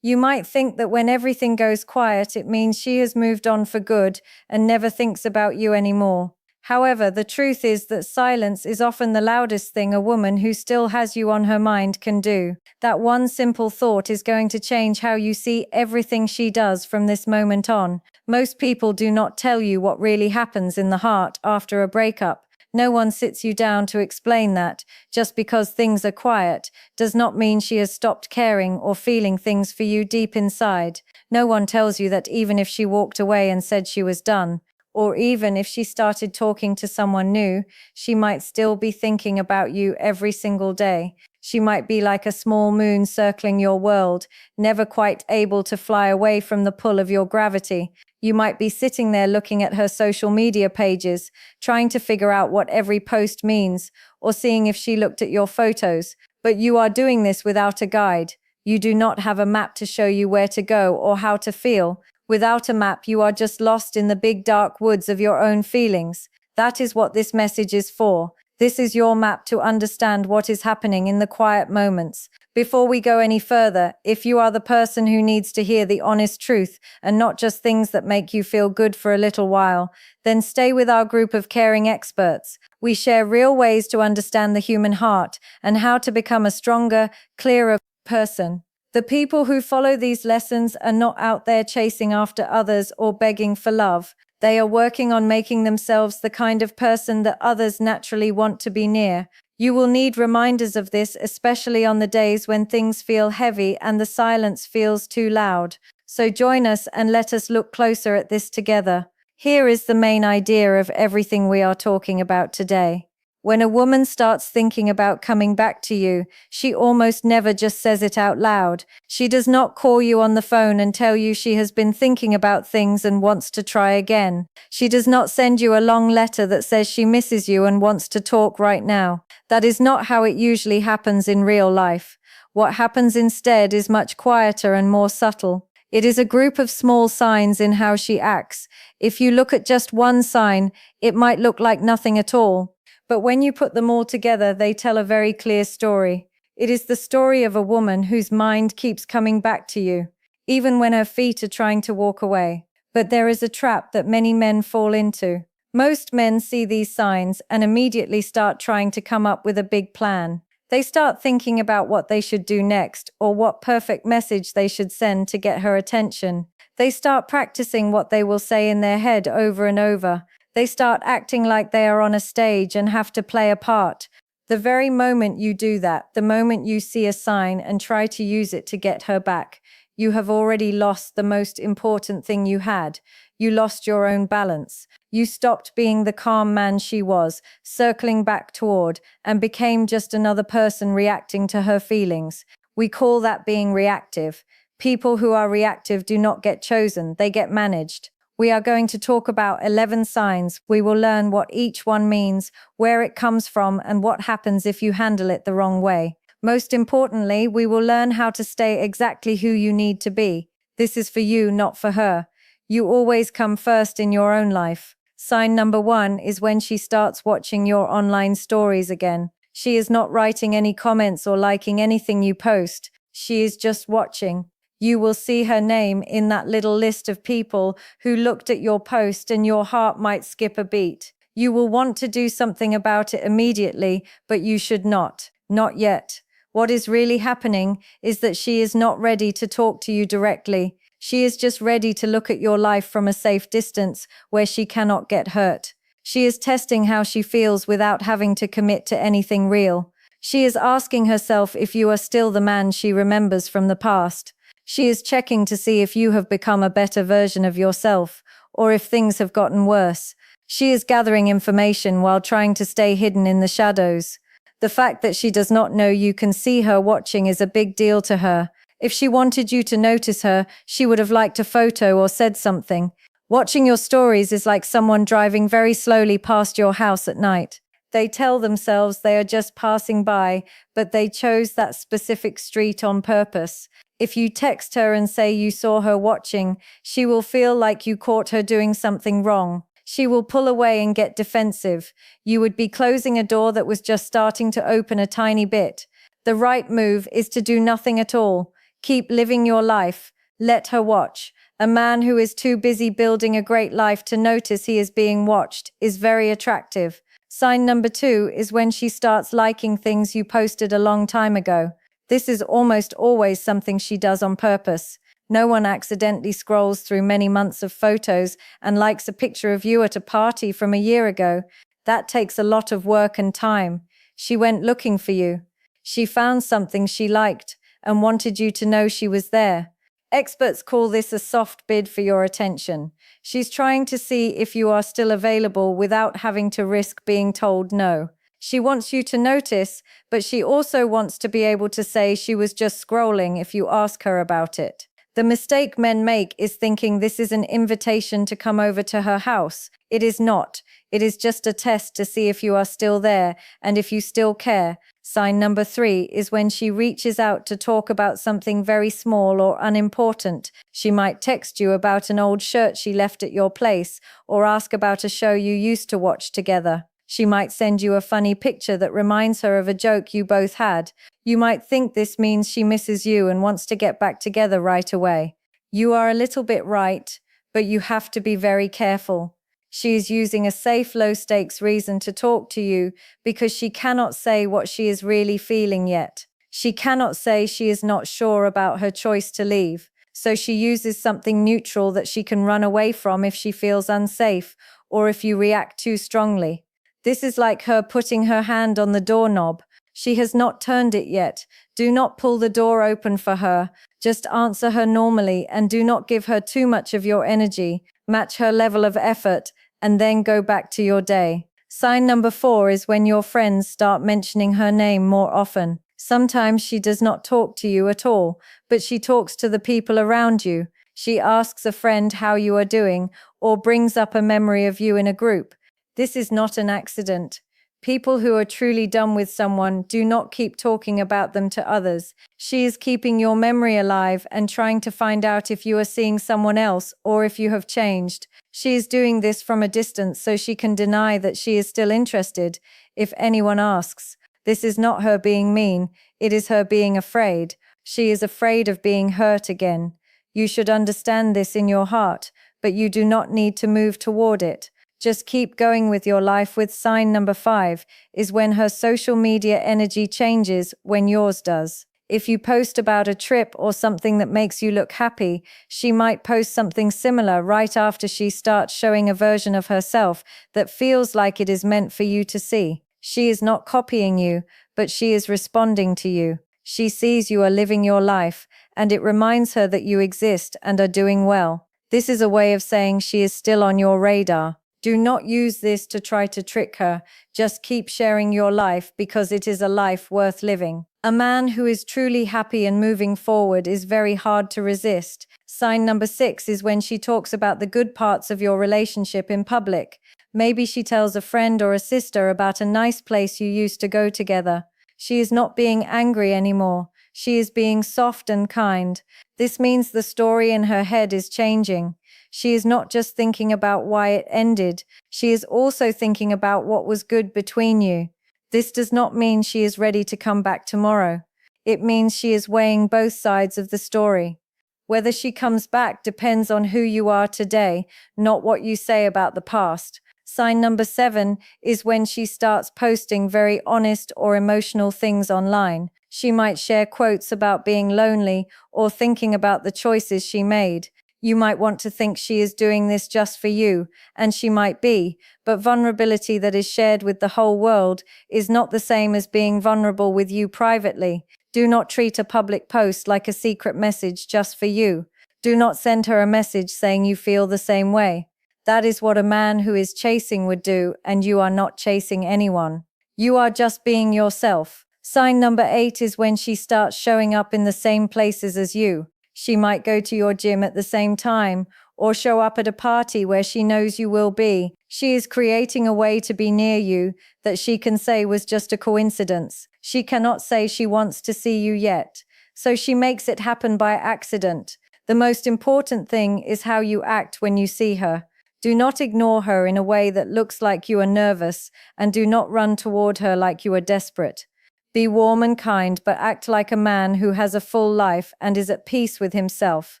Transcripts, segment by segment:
You might think that when everything goes quiet, it means she has moved on for good and never thinks about you anymore. However, the truth is that silence is often the loudest thing a woman who still has you on her mind can do. That one simple thought is going to change how you see everything she does from this moment on. Most people do not tell you what really happens in the heart after a breakup. No one sits you down to explain that. Just because things are quiet does not mean she has stopped caring or feeling things for you deep inside. No one tells you that even if she walked away and said she was done, or even if she started talking to someone new, she might still be thinking about you every single day. She might be like a small moon circling your world, never quite able to fly away from the pull of your gravity. You might be sitting there looking at her social media pages, trying to figure out what every post means, or seeing if she looked at your photos. But you are doing this without a guide. You do not have a map to show you where to go or how to feel. Without a map, you are just lost in the big dark woods of your own feelings. That is what this message is for. This is your map to understand what is happening in the quiet moments. Before we go any further, if you are the person who needs to hear the honest truth and not just things that make you feel good for a little while, then stay with our group of caring experts. We share real ways to understand the human heart and how to become a stronger, clearer person. The people who follow these lessons are not out there chasing after others or begging for love. They are working on making themselves the kind of person that others naturally want to be near. You will need reminders of this, especially on the days when things feel heavy and the silence feels too loud. So join us and let us look closer at this together. Here is the main idea of everything we are talking about today. When a woman starts thinking about coming back to you, she almost never just says it out loud. She does not call you on the phone and tell you she has been thinking about things and wants to try again. She does not send you a long letter that says she misses you and wants to talk right now. That is not how it usually happens in real life. What happens instead is much quieter and more subtle. It is a group of small signs in how she acts. If you look at just one sign, it might look like nothing at all. But when you put them all together, they tell a very clear story. It is the story of a woman whose mind keeps coming back to you, even when her feet are trying to walk away. But there is a trap that many men fall into. Most men see these signs and immediately start trying to come up with a big plan. They start thinking about what they should do next or what perfect message they should send to get her attention. They start practicing what they will say in their head over and over. They start acting like they are on a stage and have to play a part. The very moment you do that, the moment you see a sign and try to use it to get her back, you have already lost the most important thing you had. You lost your own balance. You stopped being the calm man she was, circling back toward, and became just another person reacting to her feelings. We call that being reactive. People who are reactive do not get chosen, they get managed. We are going to talk about 11 signs. We will learn what each one means, where it comes from, and what happens if you handle it the wrong way. Most importantly, we will learn how to stay exactly who you need to be. This is for you, not for her. You always come first in your own life. Sign number 1 is when she starts watching your online stories again. She is not writing any comments or liking anything you post. She is just watching. You will see her name in that little list of people who looked at your post and your heart might skip a beat. You will want to do something about it immediately, but you should not. Not yet. What is really happening is that she is not ready to talk to you directly. She is just ready to look at your life from a safe distance where she cannot get hurt. She is testing how she feels without having to commit to anything real. She is asking herself if you are still the man she remembers from the past. She is checking to see if you have become a better version of yourself, or if things have gotten worse. She is gathering information while trying to stay hidden in the shadows. The fact that she does not know you can see her watching is a big deal to her. If she wanted you to notice her, she would have liked a photo or said something. Watching your stories is like someone driving very slowly past your house at night. They tell themselves they are just passing by, but they chose that specific street on purpose. If you text her and say you saw her watching, she will feel like you caught her doing something wrong. She will pull away and get defensive. You would be closing a door that was just starting to open a tiny bit. The right move is to do nothing at all. Keep living your life. Let her watch. A man who is too busy building a great life to notice he is being watched is very attractive. Sign number 2 is when she starts liking things you posted a long time ago. This is almost always something she does on purpose. No one accidentally scrolls through many months of photos and likes a picture of you at a party from a year ago. That takes a lot of work and time. She went looking for you. She found something she liked and wanted you to know she was there. Experts call this a soft bid for your attention. She's trying to see if you are still available without having to risk being told no. She wants you to notice, but she also wants to be able to say she was just scrolling if you ask her about it. The mistake men make is thinking this is an invitation to come over to her house. It is not. It is just a test to see if you are still there and if you still care. Sign number 3 is when she reaches out to talk about something very small or unimportant. She might text you about an old shirt she left at your place or ask about a show you used to watch together. She might send you a funny picture that reminds her of a joke you both had. You might think this means she misses you and wants to get back together right away. You are a little bit right, but you have to be very careful. She is using a safe, low-stakes reason to talk to you because she cannot say what she is really feeling yet. She cannot say she is not sure about her choice to leave, so she uses something neutral that she can run away from if she feels unsafe or if you react too strongly. This is like her putting her hand on the doorknob. She has not turned it yet. Do not pull the door open for her. Just answer her normally and do not give her too much of your energy. Match her level of effort and then go back to your day. Sign number 4 is when your friends start mentioning her name more often. Sometimes she does not talk to you at all, but she talks to the people around you. She asks a friend how you are doing or brings up a memory of you in a group. This is not an accident. People who are truly done with someone do not keep talking about them to others. She is keeping your memory alive and trying to find out if you are seeing someone else or if you have changed. She is doing this from a distance so she can deny that she is still interested if anyone asks. This is not her being mean, it is her being afraid. She is afraid of being hurt again. You should understand this in your heart, but you do not need to move toward it. Just keep going with your life. With sign number 5 is when her social media energy changes when yours does. If you post about a trip or something that makes you look happy, she might post something similar right after she starts showing a version of herself that feels like it is meant for you to see. She is not copying you, but she is responding to you. She sees you are living your life, and it reminds her that you exist and are doing well. This is a way of saying she is still on your radar. Do not use this to try to trick her. Just keep sharing your life because it is a life worth living. A man who is truly happy and moving forward is very hard to resist. Sign number 6 is when she talks about the good parts of your relationship in public. Maybe she tells a friend or a sister about a nice place you used to go together. She is not being angry anymore. She is being soft and kind. This means the story in her head is changing. She is not just thinking about why it ended, she is also thinking about what was good between you. This does not mean she is ready to come back tomorrow. It means she is weighing both sides of the story. Whether she comes back depends on who you are today, not what you say about the past. Sign number 7 is when she starts posting very honest or emotional things online. She might share quotes about being lonely or thinking about the choices she made. You might want to think she is doing this just for you, and she might be, but vulnerability that is shared with the whole world is not the same as being vulnerable with you privately. Do not treat a public post like a secret message just for you. Do not send her a message saying you feel the same way. That is what a man who is chasing would do, and you are not chasing anyone. You are just being yourself. Sign number 8 is when she starts showing up in the same places as you. She might go to your gym at the same time or show up at a party where she knows you will be. She is creating a way to be near you that she can say was just a coincidence. She cannot say she wants to see you yet, so she makes it happen by accident. The most important thing is how you act when you see her. Do not ignore her in a way that looks like you are nervous, and do not run toward her like you are desperate. Be warm and kind, but act like a man who has a full life and is at peace with himself.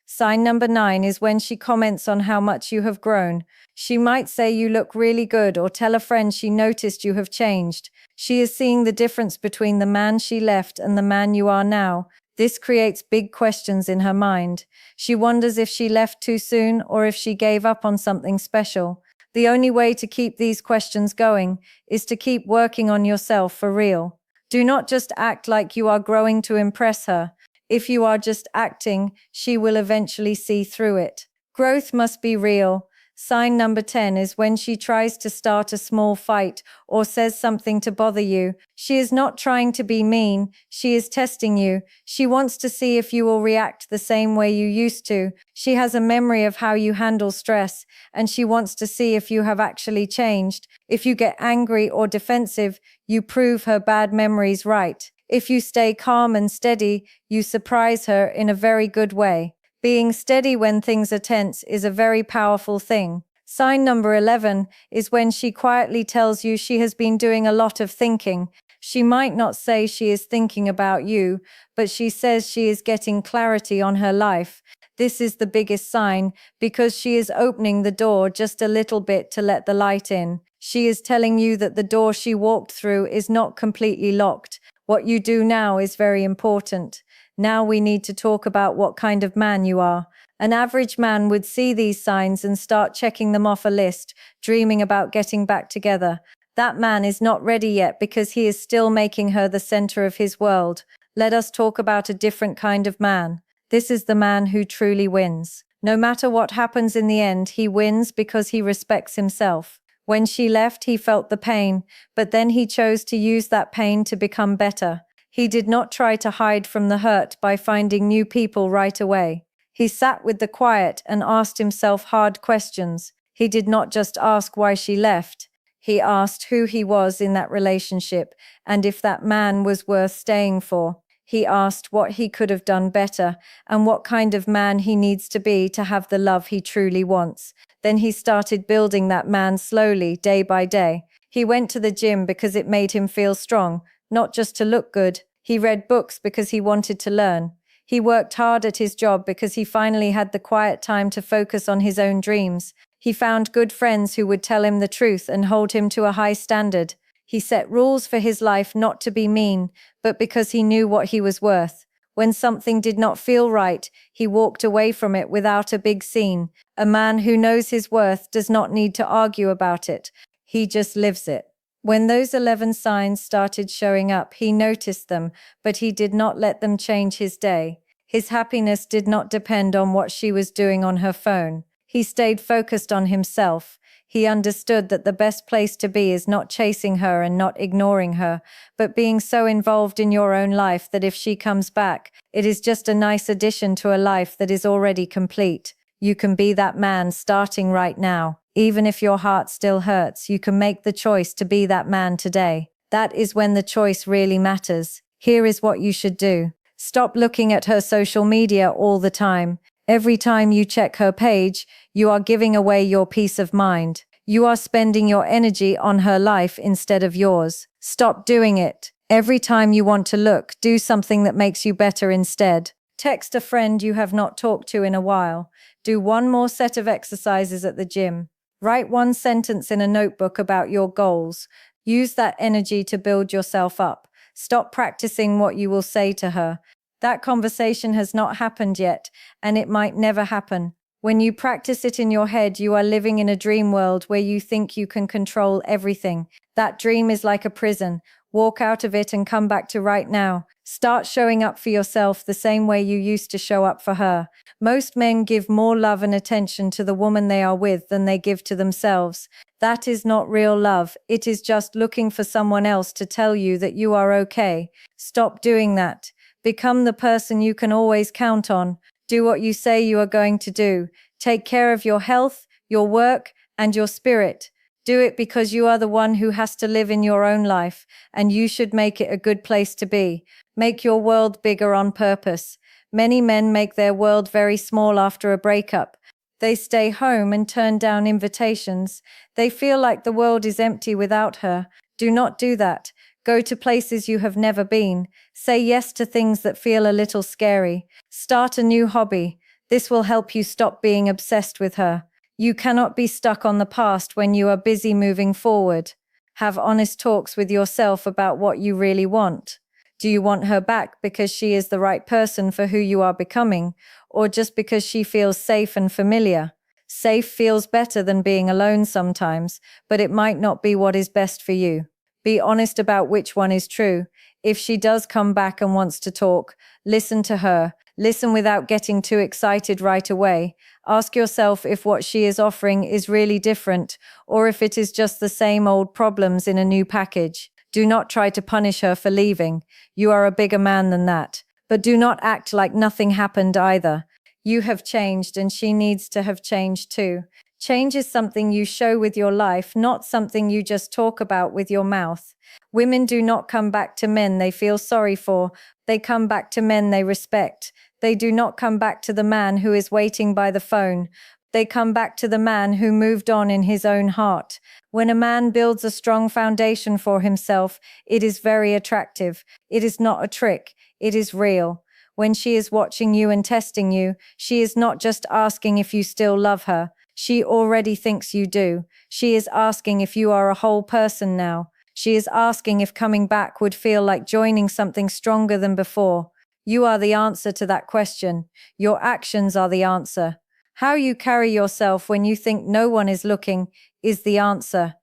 Sign number 9 is when she comments on how much you have grown. She might say you look really good or tell a friend she noticed you have changed. She is seeing the difference between the man she left and the man you are now. This creates big questions in her mind. She wonders if she left too soon or if she gave up on something special. The only way to keep these questions going is to keep working on yourself for real. Do not just act like you are growing to impress her. If you are just acting, she will eventually see through it. Growth must be real. Sign number 10 is when she tries to start a small fight or says something to bother you. She is not trying to be mean, she is testing you. She wants to see if you will react the same way you used to. She has a memory of how you handle stress, and she wants to see if you have actually changed. If you get angry or defensive, you prove her bad memories right. If you stay calm and steady, you surprise her in a very good way. Being steady when things are tense is a very powerful thing. Sign number 11 is when she quietly tells you she has been doing a lot of thinking. She might not say she is thinking about you, but she says she is getting clarity on her life. This is the biggest sign because she is opening the door just a little bit to let the light in. She is telling you that the door she walked through is not completely locked. What you do now is very important. Now we need to talk about what kind of man you are. An average man would see these signs and start checking them off a list, dreaming about getting back together. That man is not ready yet because he is still making her the center of his world. Let us talk about a different kind of man. This is the man who truly wins. No matter what happens in the end, he wins because he respects himself. When she left, he felt the pain, but then he chose to use that pain to become better. He did not try to hide from the hurt by finding new people right away. He sat with the quiet and asked himself hard questions. He did not just ask why she left. He asked who he was in that relationship and if that man was worth staying for. He asked what he could have done better and what kind of man he needs to be to have the love he truly wants. Then he started building that man slowly, day by day. He went to the gym because it made him feel strong, not just to look good. He read books because he wanted to learn. He worked hard at his job because he finally had the quiet time to focus on his own dreams. He found good friends who would tell him the truth and hold him to a high standard. He set rules for his life not to be mean, but because he knew what he was worth. When something did not feel right, he walked away from it without a big scene. A man who knows his worth does not need to argue about it. He just lives it. When those 11 signs started showing up, he noticed them, but he did not let them change his day. His happiness did not depend on what she was doing on her phone. He stayed focused on himself. He understood that the best place to be is not chasing her and not ignoring her, but being so involved in your own life that if she comes back, it is just a nice addition to a life that is already complete. You can be that man starting right now. Even if your heart still hurts, you can make the choice to be that man today. That is when the choice really matters. Here is what you should do. Stop looking at her social media all the time. Every time you check her page, you are giving away your peace of mind. You are spending your energy on her life instead of yours. Stop doing it. Every time you want to look, do something that makes you better instead. Text a friend you have not talked to in a while. Do one more set of exercises at the gym. Write one sentence in a notebook about your goals. Use that energy to build yourself up. Stop practicing what you will say to her. That conversation has not happened yet, and it might never happen. When you practice it in your head, you are living in a dream world where you think you can control everything. That dream is like a prison. Walk out of it and come back to right now. Start showing up for yourself the same way you used to show up for her. Most men give more love and attention to the woman they are with than they give to themselves. That is not real love. It is just looking for someone else to tell you that you are okay. Stop doing that. Become the person you can always count on. Do what you say you are going to do. Take care of your health, your work, and your spirit. Do it because you are the one who has to live in your own life, and you should make it a good place to be. Make your world bigger on purpose. Many men make their world very small after a breakup. They stay home and turn down invitations. They feel like the world is empty without her. Do not do that. Go to places you have never been. Say yes to things that feel a little scary. Start a new hobby. This will help you stop being obsessed with her. You cannot be stuck on the past when you are busy moving forward. Have honest talks with yourself about what you really want. Do you want her back because she is the right person for who you are becoming, or just because she feels safe and familiar? Safe feels better than being alone sometimes, but it might not be what is best for you. Be honest about which one is true. If she does come back and wants to talk, listen to her. Listen without getting too excited right away. Ask yourself if what she is offering is really different, or if it is just the same old problems in a new package. Do not try to punish her for leaving. You are a bigger man than that. But do not act like nothing happened either. You have changed and she needs to have changed too. Change is something you show with your life, not something you just talk about with your mouth. Women do not come back to men they feel sorry for. They come back to men they respect. They do not come back to the man who is waiting by the phone. They come back to the man who moved on in his own heart. When a man builds a strong foundation for himself, it is very attractive. It is not a trick. It is real. When she is watching you and testing you, she is not just asking if you still love her. She already thinks you do. She is asking if you are a whole person now. She is asking if coming back would feel like joining something stronger than before. You are the answer to that question. Your actions are the answer. How you carry yourself when you think no one is looking is the answer.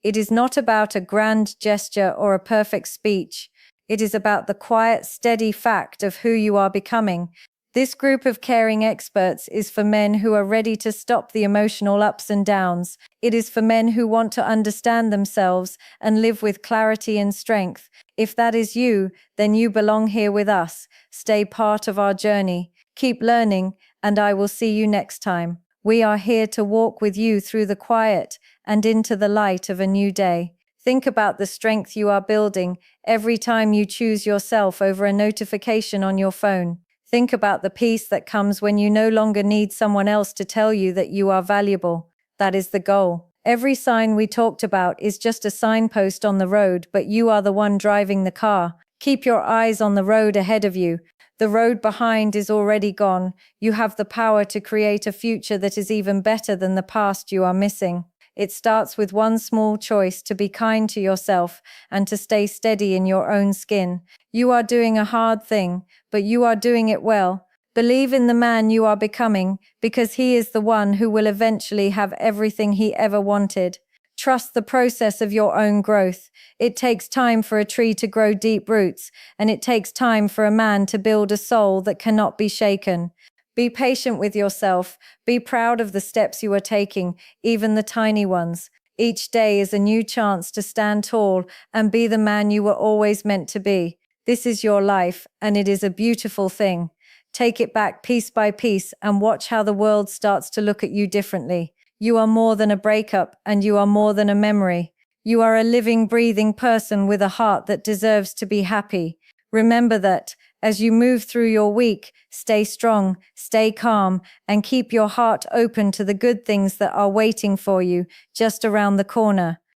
It is not about a grand gesture or a perfect speech. It is about the quiet, steady fact of who you are becoming. This group of caring experts is for men who are ready to stop the emotional ups and downs. It is for men who want to understand themselves and live with clarity and strength. If that is you, then you belong here with us. Stay part of our journey. Keep learning, and I will see you next time. We are here to walk with you through the quiet and into the light of a new day. Think about the strength you are building every time you choose yourself over a notification on your phone. Think about the peace that comes when you no longer need someone else to tell you that you are valuable. That is the goal. Every sign we talked about is just a signpost on the road, but you are the one driving the car. Keep your eyes on the road ahead of you. The road behind is already gone. You have the power to create a future that is even better than the past you are missing. It starts with one small choice to be kind to yourself and to stay steady in your own skin. You are doing a hard thing, but you are doing it well. Believe in the man you are becoming, because he is the one who will eventually have everything he ever wanted. Trust the process of your own growth. It takes time for a tree to grow deep roots, and it takes time for a man to build a soul that cannot be shaken. Be patient with yourself. Be proud of the steps you are taking, even the tiny ones. Each day is a new chance to stand tall and be the man you were always meant to be. This is your life, and it is a beautiful thing. Take it back piece by piece and watch how the world starts to look at you differently. You are more than a breakup, and you are more than a memory. You are a living, breathing person with a heart that deserves to be happy. Remember that. As you move through your week, stay strong, stay calm, and keep your heart open to the good things that are waiting for you just around the corner.